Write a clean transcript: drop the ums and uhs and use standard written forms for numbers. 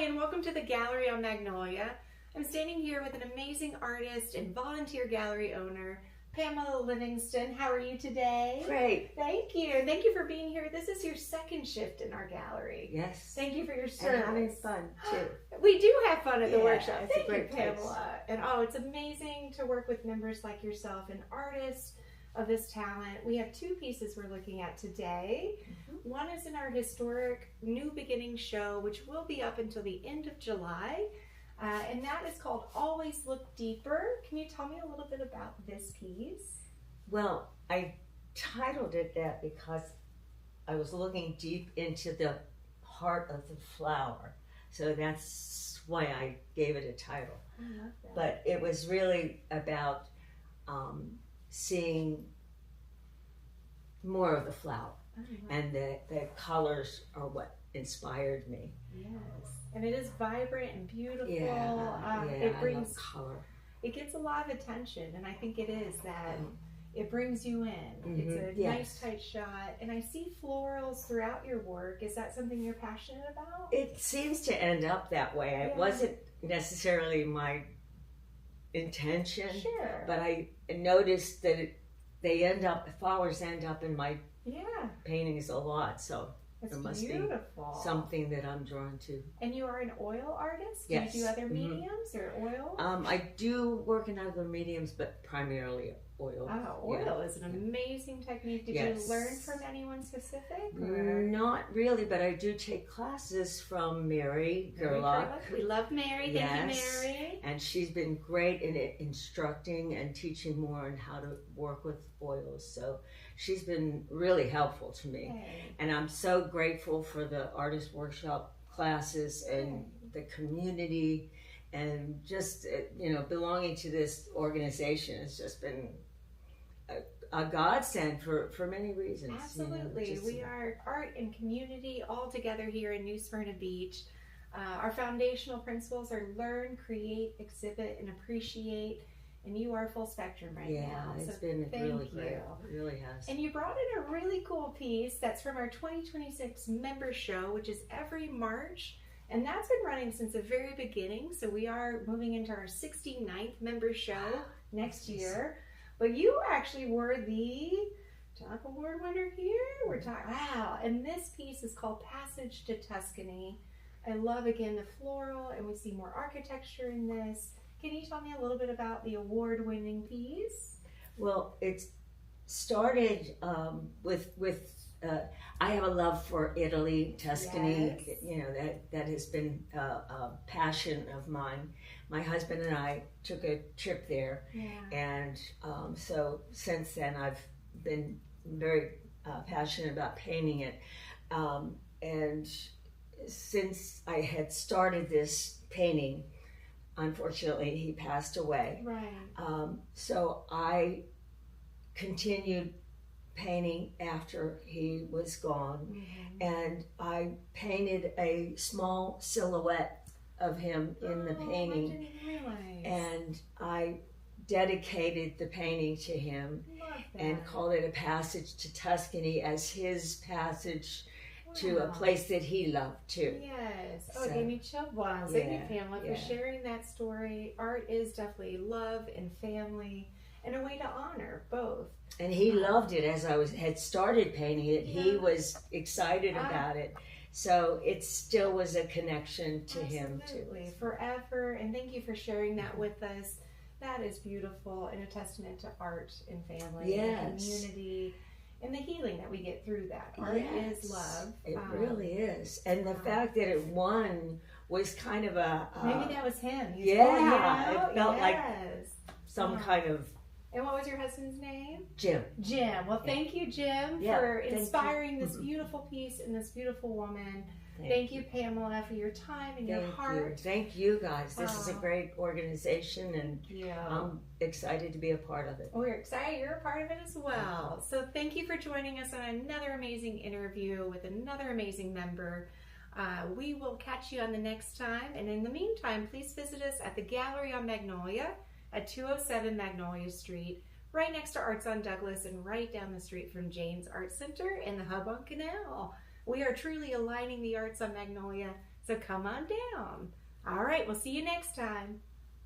and welcome to the Gallery on Magnolia. I'm standing here with an amazing artist and volunteer gallery owner, Pamela Livingston. How are you today? Great. Thank you. Thank you for being here. This is your second shift in our gallery. Yes. Thank you for your service. And having fun, too. We do have fun at the workshop. It's Thank a great you, Pamela. And it's amazing to work with members like yourself and artists of this talent. We have two pieces we're looking at today. One is in our historic New Beginning show, which will be up until the end of July. And that is called Always Look Deeper. Can you tell me a little bit about this piece? Well, I titled it that because I was looking deep into the heart of the flower. So that's why I gave it a title. I love that. But it was really about seeing more of the flower. And the colors are what inspired me. Yes, and it is vibrant and beautiful. It brings I love color. It gets a lot of attention, and I think it is that it brings you in. It's a nice tight shot, and I see florals throughout your work. Is that something you're passionate about? It seems to end up that way. It wasn't necessarily my intention, but I noticed that flowers end up in my paintings a lot, so it's it must beautiful. be something that I'm drawn to. And you are an oil artist? Yes. Do you do other mediums or oil? I do work in other mediums, but primarily oil. Oil is an amazing technique. Did you learn from anyone specific? Or? Not really, but I do take classes from Mary Gerlach. We love Mary. Thank you, Mary. And she's been great in instructing and teaching more on how to work with oils. So she's been really helpful to me. And I'm so grateful for the artist workshop classes and the community, and just belonging to this organization has just been a godsend for many reasons. Absolutely. We are art and community all together here in New Smyrna Beach. Our foundational principles are learn, create, exhibit, and appreciate. And you are full spectrum now. It's been really great. It really has. And you brought in a really cool piece that's from our 2026 member show, which is every March. And that's been running since the very beginning. So we are moving into our 69th member show next year. But you actually were the Talk Award winner here. Wow. And this piece is called Passage to Tuscany. I love, again, the floral, and we see more architecture in this. Can you tell me a little bit about the award-winning piece? Well, it started with I have a love for Italy, Tuscany. That has been a passion of mine. My husband and I took a trip there, and so since then I've been very passionate about painting it. And since I had started this painting, unfortunately, he passed away. So I continued painting after he was gone, and I painted a small silhouette of him in the painting. I didn't realize. And I dedicated the painting to him and called it a passage to Tuscany as his passage to a place that he loved too. Yes. It gave me chill bumps. Thank you, Pamela, for sharing that story. Art is definitely love and family, and a way to honor both. And he loved it as I had started painting it. He was excited about it. So it still was a connection to him too. Absolutely, forever. And thank you for sharing that with us. That is beautiful and a testament to art and family and community. And the healing that we get through that. Art is love. It really is. And the fact that it won was kind of a... maybe that was him. It felt like some kind of... And what was your husband's name? Jim. Jim. Well, thank you, Jim, for inspiring this beautiful piece and this beautiful woman. Thank you, Pamela, for your time and your heart. Thank you, guys. This is a great organization, and I'm excited to be a part of it. We're excited you're a part of it as well. So thank you for joining us on another amazing interview with another amazing member. We will catch you on the next time. And in the meantime, please visit us at the Gallery on Magnolia at 207 Magnolia Street, right next to Arts on Douglas and right down the street from Jane's Art Center and the Hub on Canal. We are truly aligning the arts on Magnolia So come on down. All right, we'll see you next time.